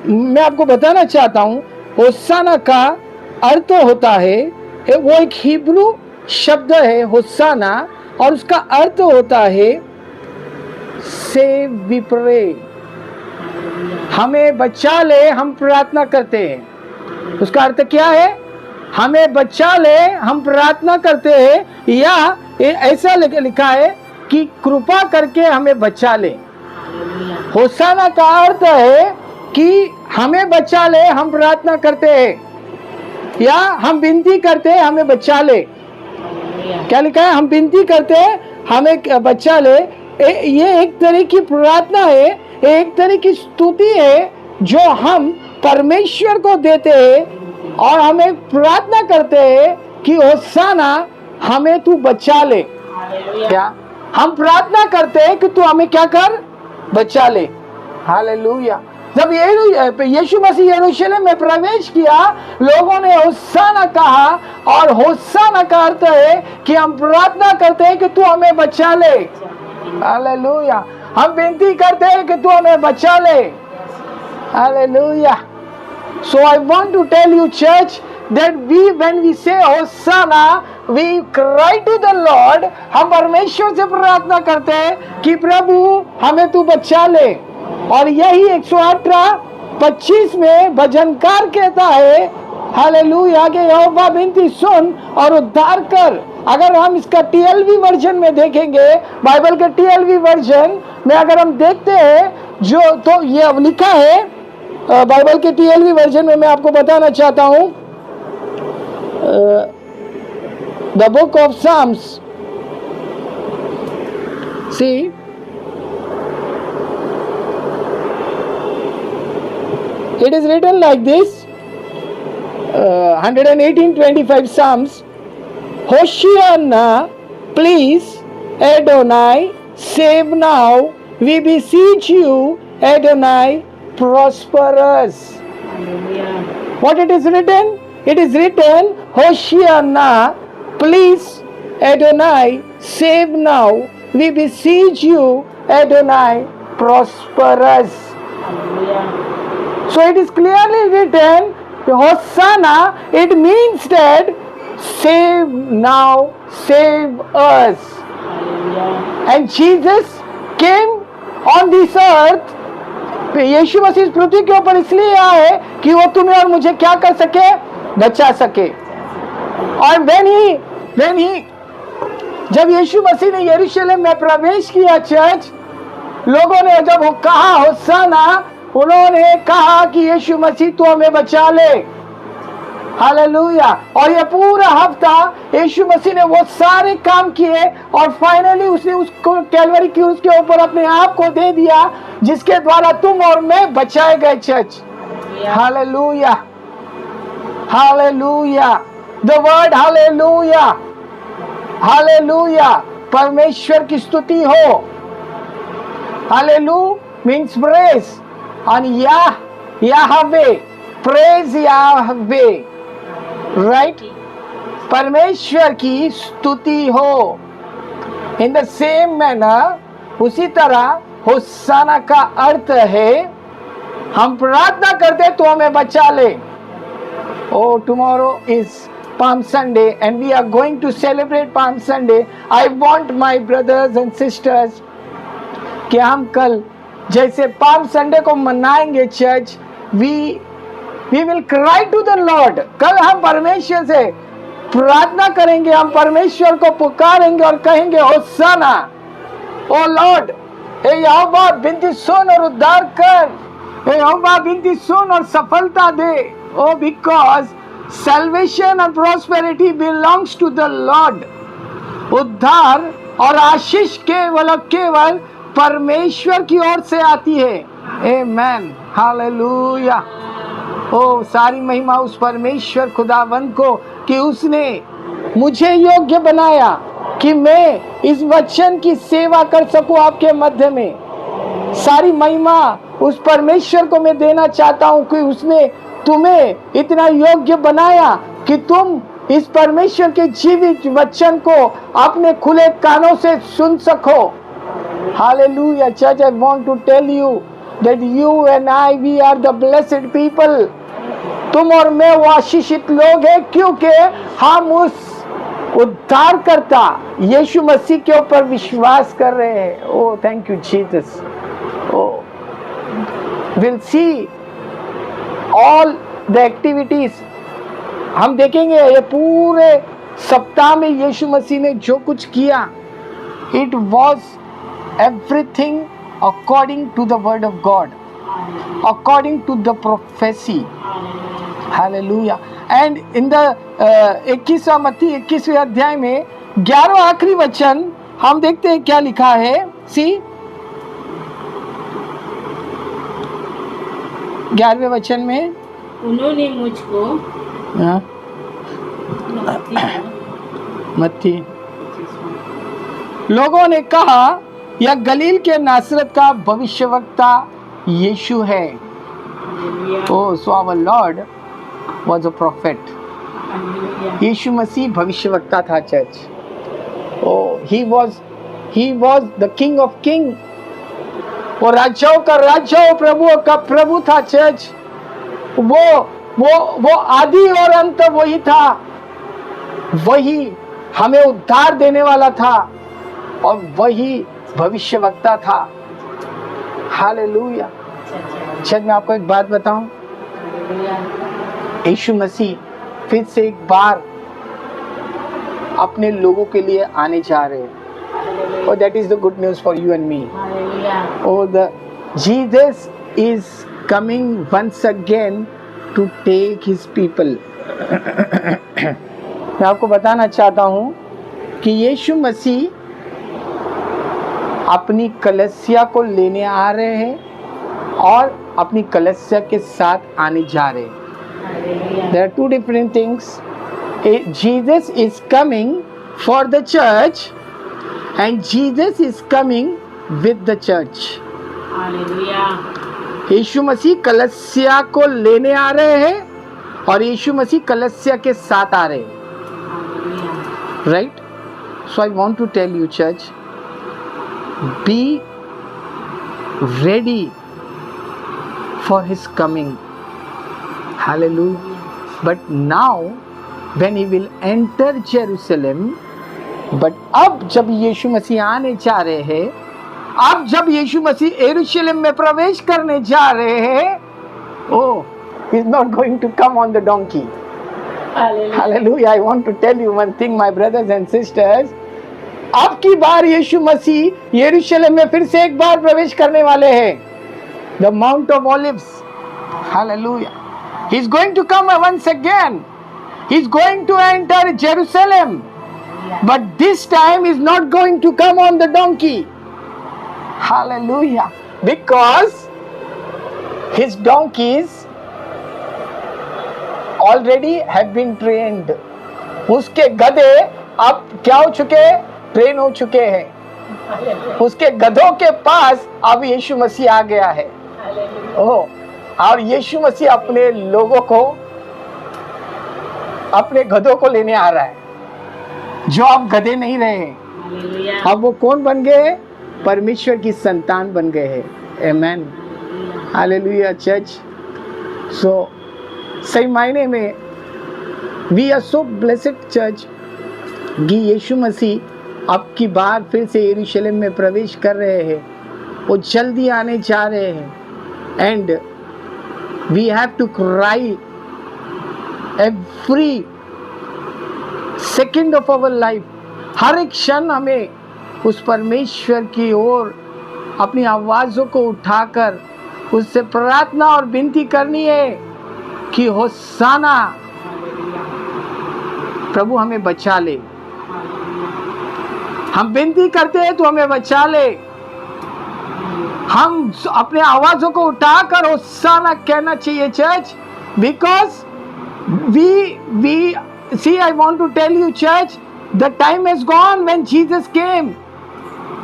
मैं आपको बताना चाहता हूँ, होसाना का अर्थ होता है, वो एक हिब्रू शब्द है होसाना, और उसका अर्थ होता है सेव वी प्रे, हमें बचा ले, हम प्रार्थना करते हैं. उसका अर्थ क्या है? हमें बचा ले, हम प्रार्थना करते हैं, या ऐसा लिखा है कि कृपा करके हमें बचा ले. होसाना का अर्थ है कि हमें बचा ले, हम प्रार्थना करते हैं, या हम विनती करते हैं, हमें बचा ले. क्या लिखा है? हम विनती करते हैं, हमें बचा ले. ये एक तरह की प्रार्थना है, एक तरह की स्तुति है जो हम परमेश्वर को देते हैं, और हमें प्रार्थना करते हैं कि होसाना हमें तू बचा ले. क्या हम प्रार्थना करते हैं कि तू हमें क्या कर? बचा ले. हालेलुया. जब यीशु मसीह यरूशलेम में प्रवेश किया, लोगों ने होसाना कहा, और होसाना का अर्थ है कि हम प्रार्थना करते हैं कि तू हमें बचा ले. हालेलुया. हम विनती करते हैं कि तू हमें बचा ले. Hallelujah. So I want to tell you, church, that when we say Hosanna, we cry to the Lord. हम परमेश्वर से प्रार्थना करते हैं कि प्रभु हमें तू बचा ले. और यही 118:25 में भजनकार कहता है, हालेलुया, कि यहोवा विनती सुन और उद्धार कर. अगर हम इसका TLV वर्जन में देखेंगे, बाइबल के TLV वर्जन में अगर हम देखते हैं, जो तो ये लिखा है बाइबल के TLV वर्जन में, मैं आपको बताना चाहता हूं, the book of Psalms. See, it is written like this, 118:25 Psalms. Hoshiana, please, Adonai, save now, we beseech you, Adonai, prosper us. What it is written? It is written, Hoshiana, please, Adonai, save now, we beseech you, Adonai, prosper us. So it is clearly written, Hosanna, it means that save now, save us. And Jesus came on this earth. यीशु मसीह पृथ्वी के ऊपर इसलिए आया है कि वो तुम्हें और मुझे क्या कर सके? बचा सके. और when he जब यीशु मसीह ने यरूशलेम में प्रवेश किया, चर्च, लोगों ने जब वो कहा होसाना, उन्होंने कहा कि यीशु मसीह तू हमें बचा ले. हालेलुया. और ये पूरा हफ्ता यीशु मसीह ने वो सारे काम किए, और फाइनली उसने उसको कैलवरी क्रूस के ऊपर अपने आप को दे दिया, जिसके द्वारा तुम और मैं बचाए गए. Church, hallelujah, hallelujah. The word hallelujah, hallelujah, परमेश्वर की स्तुति हो. हालेलु मीन्स प्रेज, और याहवे, प्रेज याहवे, राइट, परमेश्वर की स्तुति हो. इन द सेम मैनर, उसी तरह होसाना का अर्थ है हम प्रार्थना करते तो हमें बचा ले. Oh, tomorrow is Palm Sunday and we are going to celebrate Palm Sunday. I want my brothers and sisters कि हम कल जैसे पाम संडे को मनाएंगे, church, we will cry to the Lord. कल हम परमेश्वर से प्रार्थना करेंगे, हम परमेश्वर को पुकारेंगे और कहेंगे होसाना. ओ लॉर्ड, हे यहोवा विनती सुन और उद्धार कर, हे यहोवा विनती सुन और सफलता दे। ओ because salvation and prosperity belongs to the Lord. उद्धार और आशीष केवल और केवल परमेश्वर की ओर से आती है। Amen, hallelujah. ओ सारी महिमा उस परमेश्वर खुदावंद को कि उसने मुझे योग्य बनाया कि मैं इस वचन की सेवा कर सकूं आपके मध्य में। सारी महिमा उस परमेश्वर को मैं देना चाहता हूं कि उसने तुम्हें इतना योग्य बनाया कि तुम इस परमेश्वर के जीवित वचन को अपने खुले कानों से सुन सको। Hallelujah. Church, I want to tell you that you and I, we are the blessed people. तुम और मैं वो आशीषित लोग हैं क्योंकि हम उस उद्धारकर्ता यीशु मसीह के ऊपर विश्वास कर रहे हैं। Oh thank you Jesus. Oh will see all the activities. हम देखेंगे ये पूरे सप्ताह में यीशु मसीह ने जो कुछ किया, it was everything according to the word of God, according to the prophecy. Hallelujah. And in the 21वां मत्ती 21वें अध्याय में 11वां आखिरी वचन हम देखते हैं क्या लिखा है। सी 11वें वचन में उन्होंने मुझको मत्ती लोगों ने कहा यह गलील के नासरत का भविष्यवक्ता यीशु है। Oh so our Lord was a prophet. यीशु मसीह भविष्यवक्ता था church. Oh, he was the king of king. वो राजाओं का राजा और प्रभुओं का प्रभु था चर्च। वो आदि और अंत वही था, वही हमें उद्धार देने वाला था और वही भविष्यवक्ता था। हालेलुया। चर्च, मैं आपको एक बात बताऊं, यीशु मसीह फिर से एक बार अपने लोगों के लिए आने जा रहे हैं। और that is the good news for you and me. और the Jesus is coming once again to take his people. मैं आपको बताना चाहता हूं कि यीशु मसीह अपनी कलीसिया को लेने आ रहे हैं और अपनी कलीसिया के साथ आने जा रहे हैं। There are two different things. Jesus is coming for the church and Jesus is coming with the church. यीशु मसीह कलीसिया को लेने आ रहे हैं और यीशु मसीह कलीसिया के साथ आ रहे हैं। Right? So I want to tell you, church, be ready for his coming. Hallelujah. But now when he will enter Jerusalem, but अब जब यीशु मसीह आने जा रहे हैं, अब जब यीशु मसीह यरूशलेम में प्रवेश करने जा रहे हैं, oh, he is not going to come on the donkey. Hallelujah. Hallelujah. I want to tell you one thing, my brothers and sisters. अब की बार यीशु मसीह यरूशलेम में फिर से एक बार प्रवेश करने वाले हैं, the Mount of Olives. Hallelujah. He's going to come once again. He's going to enter Jerusalem. But this time he's not going to come on the donkey. Hallelujah. Because his donkeys already have been trained. उसके गधे अब क्या हो चुके? ट्रेन हो चुके हैं। उसके गधों के पास अब यीशु मसीह आ गया है। ओह, और यीशु मसीह अपने लोगों को, अपने गधों को लेने आ रहा है, जो अब गधे नहीं रहे। अब वो कौन बन गए? परमेश्वर की संतान बन गए हैं। आमेन, हालेलुया चर्च। सो सही मायने में we are so blessed church कि यीशु मसीह अब की बार फिर से यरूशलेम में प्रवेश कर रहे हैं। वो जल्दी आने जा रहे हैं। And we have to cry every second of our life. हर एक क्षण हमें उस परमेश्वर की ओर अपनी आवाज़ों को उठाकर उससे प्रार्थना और विनती करनी है कि होसाना, प्रभु हमें बचा ले। हम विनती करते हैं तो हमें बचा ले। हम अपने आवाज़ों को उठाकर होसाना कहना चाहिए church, because we see, I want to tell you church, the time is gone when Jesus came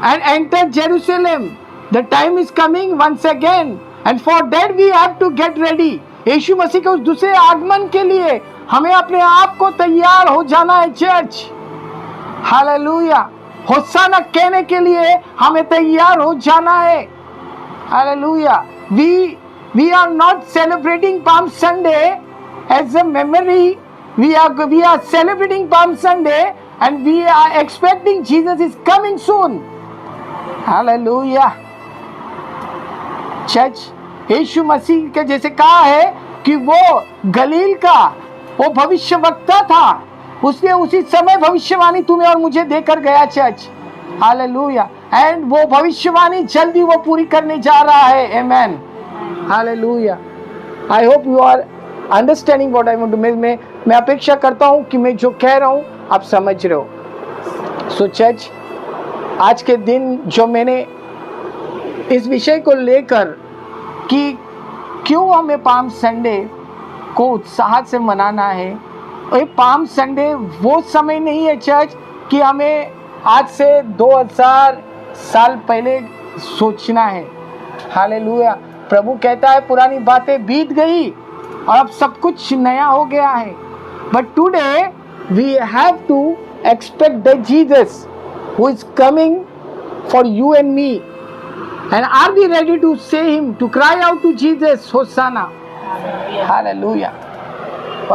and entered Jerusalem. The time is coming once again, and for that we have to get ready. यीशु मसीह के उस दूसरे आगमन के लिए हमें अपने आप को तैयार हो जाना है चर्च। हालेलुया। होसाना कहने के लिए हमें तैयार हो जाना है। Hallelujah. We are not celebrating Palm Sunday as a memory. We are celebrating Palm Sunday and we are expecting Jesus is coming soon. Hallelujah. Church, यीशु मसीह के जैसे कहा है कि वो गलील का वो भविष्यवक्ता था, उसने उसी समय भविष्यवाणी तुम्हें और मुझे देकर गया चर्च। हालेलुया। एंड वो भविष्यवाणी जल्दी वो पूरी करने जा रहा है। Amen. Hallelujah. I hope you are understanding what I want to. मैं अपेक्षा करता हूँ कि मैं जो कह रहा हूँ आप समझ रहे हो। सो चर्च, आज के दिन जो मैंने इस विषय को लेकर कि क्यों हमें पाम संडे को उत्साह से मनाना है, और पाम संडे वो समय नहीं है चर्च कि हमें आज से 2000 साल पहले सोचना है। हालेलुया। प्रभु कहता है पुरानी बातें बीत गई और अब सब कुछ नया हो गया है। But today we have to expect that Jesus who is coming for you and me, and are we ready to say him, to cry out to Jesus, Hosanna? Hallelujah.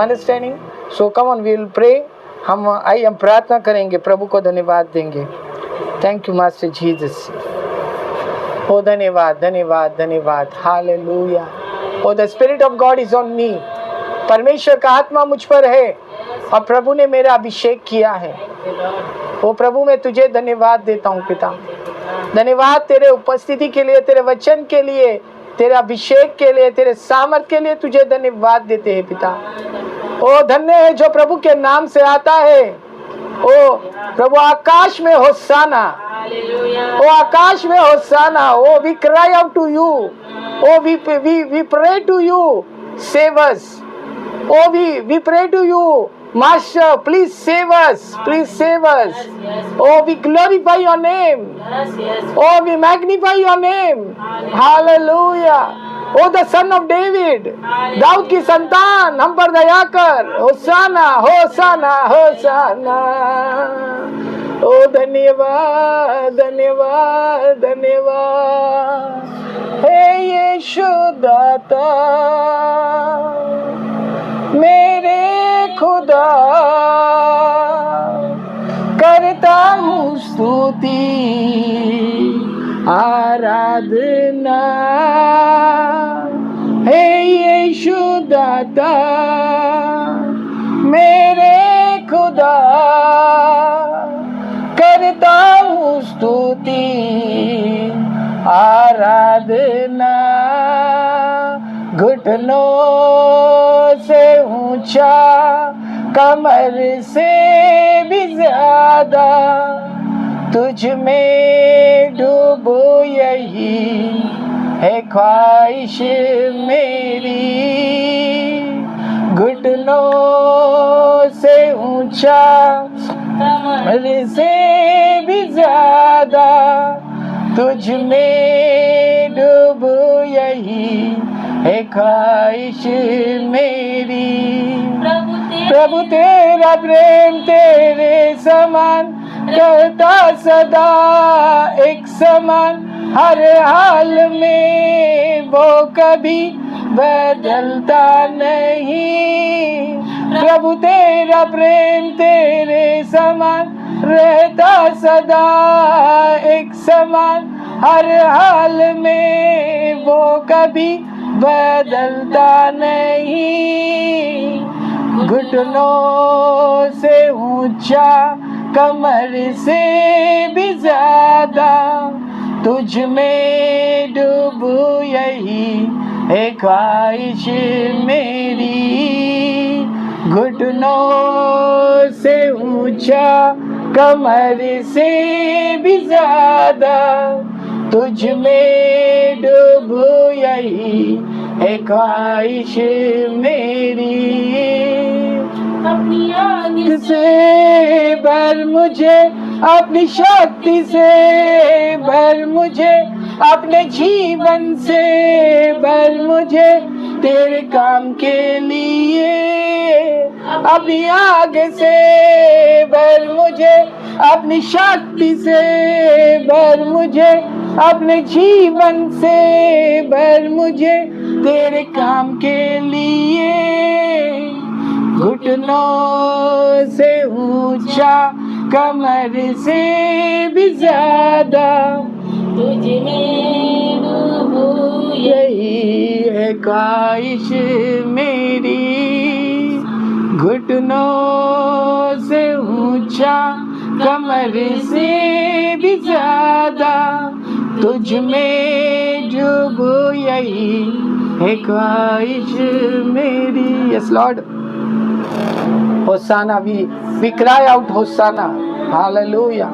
Understanding? So come on, we will pray. हम प्रार्थना करेंगे, प्रभु को धन्यवाद देंगे। Thank you master Jesus. Oh धन्यवाद धन्यवाद धन्यवाद। Hallelujah. Oh the spirit of God is on me. परमेश्वर का आत्मा मुझ पर है और प्रभु ने मेरा अभिषेक किया है। ओ प्रभु, मैं तुझे धन्यवाद देता हूँ पिता। धन्यवाद तेरे उपस्थिति के लिए, तेरे वचन के लिए, तेरे अभिषेक के लिए, तेरे सामर्थ के लिए तुझे धन्यवाद देते हैं पिता। ओ धन्य है जो प्रभु के नाम से आता है। ओ प्रभु, आकाश में होसाना, ओ आकाश में hosanna. Oh we cry out to you, oh we pray to you, save us. Oh we pray to you, Master, please save us. Please save us. Oh, we glorify your name. Oh, we magnify your name. Hallelujah. Oh, the Son of David, दाऊद की संतान, हम पर दया कर। होसाना होसाना होसाना। ओ धन्यवाद धन्यवाद धन्यवाद। हे यीशु दाता मेरे खुदा, करता हूँ स्तुति आराधना। हे यीशु दाता मेरे खुदा, करता हूँ स्तुति आराधना। घुटनों से ऊंचा, कमर से भी ज्यादा तुझ में डूबो, यही है ख्वाहिश मेरी। घुटनों से ऊंचा, कमर से भी ज्यादा तुझ में डूबो, यही है ख्वाहिश मेरी। प्रभु तेरा प्रेम तेरे समान, करता सदा एक समान, हर हाल में वो कभी बदलता नहीं। प्रभु तेरा प्रेम तेरे समान, रहता सदा एक समान, हर हाल में वो कभी बदलता नहीं। घुटनों से ऊंचा, कमर से भी ज्यादा तुझ में डूबूं यही है ख्वाहिश मेरी, घुटनों से ऊंचा कमर से भी ज्यादा, तुझ में डूबूं यही है ख्वाहिश मेरी। अपनी आग से भर मुझे, अपनी शक्ति से भर मुझे, अपने जीवन से भर मुझे, तेरे काम के लिए। अपनी आग से भर मुझे, अपनी शक्ति से भर मुझे, अपने जीवन से भर मुझे, तेरे काम के लिए। घुटनों से ऊंचा कमर से भी ज्यादा, तुझ में डूबूं यही है ख्वाहिश मेरी। घुटनों से ऊंचा कमर से भी ज्यादा, तुझ में डूबूं यही है ख्वाहिश मेरी। Yes Lord, hosanna, we cry out hosanna, hallelujah.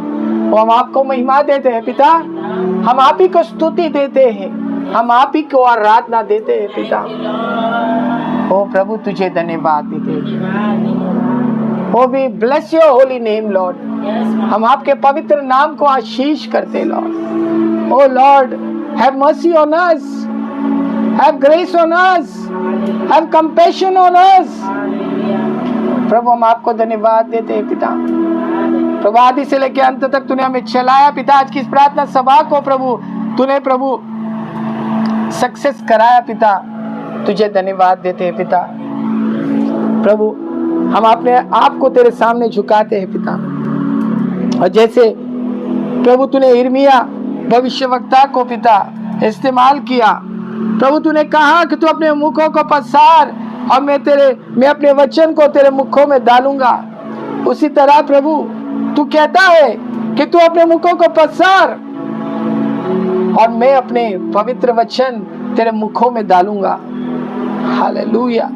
वो हम आपको महिमा देते हैं पिता, हम आप ही को स्तुति देते हैं, हम आप ही को आराधना देते हैं पिता। ओ प्रभु तुझे धन्यवाद देते हैं। Oh we bless your holy name Lord, हम आपके पवित्र नाम को आशीष करते Lord. Oh Lord, have mercy on us, have grace on us, have compassion on us. प्रभु हम आपको धन्यवाद देते हैं पिता। प्रभु आदि से लेकर अंत तक तूने हमें चलाया पिता। आज की इस प्रार्थना सभा को प्रभु तूने प्रभु सक्सेस कराया पिता, तुझे धन्यवाद देते हैं पिता। प्रभु हम अपने आप को तेरे सामने झुकाते हैं पिता। और जैसे प्रभु तूने यिर्मयाह भविष्यवक्ता को पिता इस्तेमाल किया, प्रभु तूने कहा कि तू अपने मुखों को पसार और मैं अपने वचन को तेरे मुखों में डालूंगा। उसी तरह प्रभु तू कहता है कि तू अपने मुखों को पसार और मैं अपने पवित्र वचन तेरे मुखों में डालूंगा। हालेलुया।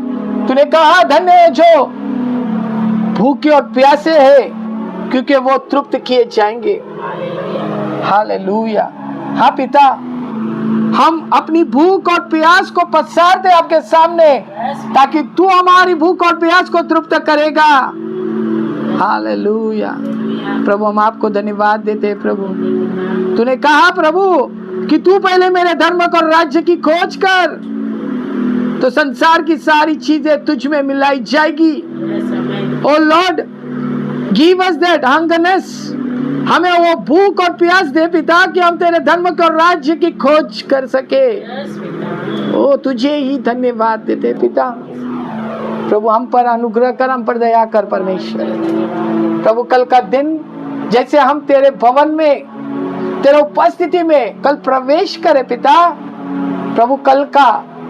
तूने कहा धन्य है जो भूखे और प्यासे हैं, क्योंकि वो तृप्त किए जाएंगे। हालेलुया। हाँ पिता, हम अपनी भूख और प्यास को पसारते आपके सामने, ताकि तू हमारी भूख और प्यास को तृप्त करेगा। हालेलुया। प्रभु हम आपको धन्यवाद देते हैं प्रभु। तूने कहा प्रभु कि तू पहले मेरे धर्म और राज्य की खोज कर, तो संसार की सारी चीजें तुझ में मिलाई जाएगी। ओ लॉर्ड, गिव अस दैट हंगरनेस, हमें वो भूख और प्यास दे पिता कि हम तेरे धर्म और राज्य की खोज कर सके। ओ तुझे ही धन्यवाद देते पिता। प्रभु हम पर अनुग्रह कर, हम पर दया कर परमेश्वर। प्रभु कल का दिन जैसे हम तेरे भवन में, तेरे उपस्थिति में कल प्रवेश करे पिता, प्रभु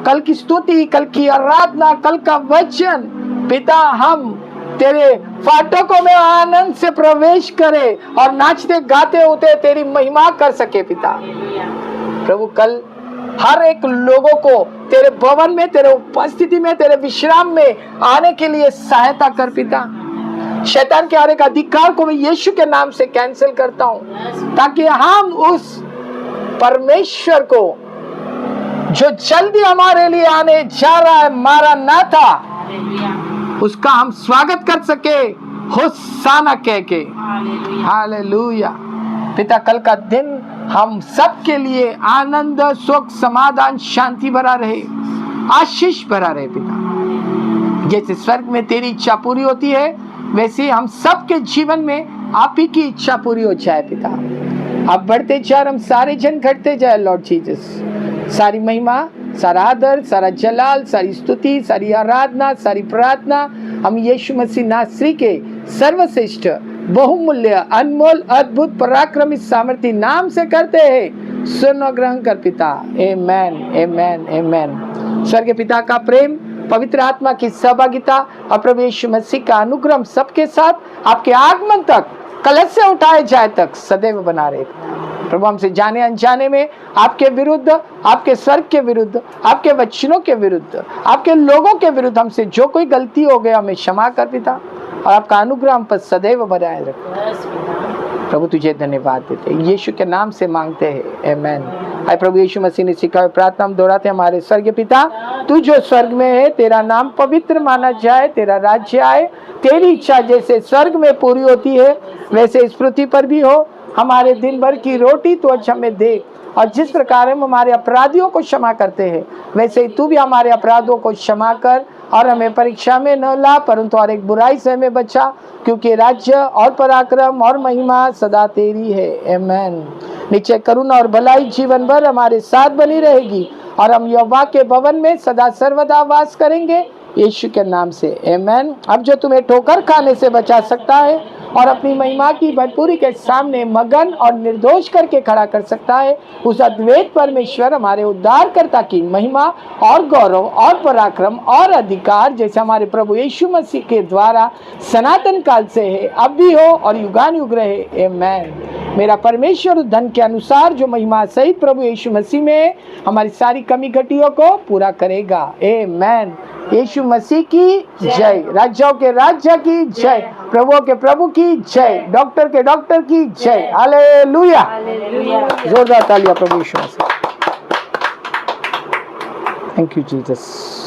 कल की स्तुति, कल की आराधना, कल का वचन पिता हम तेरे फाटकों में आनंद से प्रवेश करे और नाचते गाते होते तेरी महिमा कर सके पिता। प्रभु कल हर एक लोगों को तेरे भवन में, तेरे उपस्थिति में, तेरे विश्राम में आने के लिए सहायता कर पिता। शैतान के हर एक अधिकार को मैं यीशु के नाम से कैंसिल करता हूँ, ताकि हम उस परमेश्वर को जो जल्दी हमारे लिए आने जा रहा है, मारा ना था, उसका हम स्वागत कर सके होसाना कह के। हालेलुया। पिता कल का दिन हम सब के लिए आनंद, सुख, समाधान, शांति भरा रहे, आशीष भरा रहे पिता। जैसे स्वर्ग में तेरी इच्छा पूरी होती है, वैसे हम सब के जीवन में आप ही की इच्छा पूरी हो जाए पिता। आप बढ़ते जाए, हम सारे जन घटते जाए लॉर्ड जीसस। सारी महिमा, सारा आदर, सारा जलाल, सारी स्तुति, सारी आराधना, सारी प्रार्थना हम यीशु मसीह नासरी के सर्वश्रेष्ठ, बहुमूल्य, अनमोल, अद्भुत, पराक्रमी, सामर्थी नाम से करते हैं। सुन ग्रहण कर पिता। आमेन, आमेन, आमेन। स्वर्ग पिता का प्रेम, पवित्र आत्मा की सहभागिता और प्रभु यीशु मसीह का अनुग्रह सबके साथ आपके आगमन तक, कलश से उठाए जाए तक सदैव बना रहे। प्रभु हमसे जाने अनजाने में आपके विरुद्ध, आपके स्वर्ग के विरुद्ध, आपके वचनों के विरुद्ध, आपके लोगों के विरुद्ध हमसे जो कोई गलती हो गया हमें क्षमा कर पिता, और आपका अनुग्रह हम पर सदैव बनाए रखो। प्रभु तुझे धन्यवाद देते हैं, यीशु के नाम से मांगते हैं, आमेन। आए प्रभु यीशु मसीह ने सिखाया प्रार्थना हम दोहराते हैं। हमारे स्वर्गीय पिता, तू जो स्वर्ग में है, तेरा नाम पवित्र माना जाए, तेरा राज्य आए, तेरी इच्छा जैसे स्वर्ग में पूरी होती है वैसे इस पृथ्वी पर भी हो। हमारे दिन भर की रोटी तो आज हमें दे, और जिस प्रकार हम हमारे अपराधियों को क्षमा करते हैं वैसे ही तू भी हमारे अपराधों को क्षमा कर, और हमें परीक्षा में न ला परंतु और एक बुराई से हमें बचा, क्योंकि राज्य और पराक्रम और महिमा सदा तेरी है, आमेन। निश्चय करुणा और भलाई जीवन भर हमारे साथ बनी रहेगी, और हम यहोवा के भवन में सदा सर्वदा वास करेंगे, यीशु के नाम से, आमेन। अब जो तुम्हें ठोकर खाने से बचा सकता है और अपनी महिमा की भरपूरी के सामने मगन और निर्दोष करके खड़ा कर सकता है, उस अद्वैत परमेश्वर हमारे उद्धारकर्ता की महिमा और गौरव और पराक्रम और अधिकार जैसे हमारे प्रभु यीशु मसीह के द्वारा सनातन काल से है, अब भी हो और युगान युग रहे, आमेन। मेरा परमेश्वर धन के अनुसार जो महिमा सहित प्रभु यीशु मसीह में हमारी सारी कमी घटियों को पूरा करेगा, आमेन। यीशु मसीह की जय, राज्यों के राज्य की जय, प्रभुओं के प्रभु की जय, डॉक्टर के डॉक्टर की जय, हालेलुया। जोरदार तालियां प्रभु यीशु मसीह। Thank you Jesus.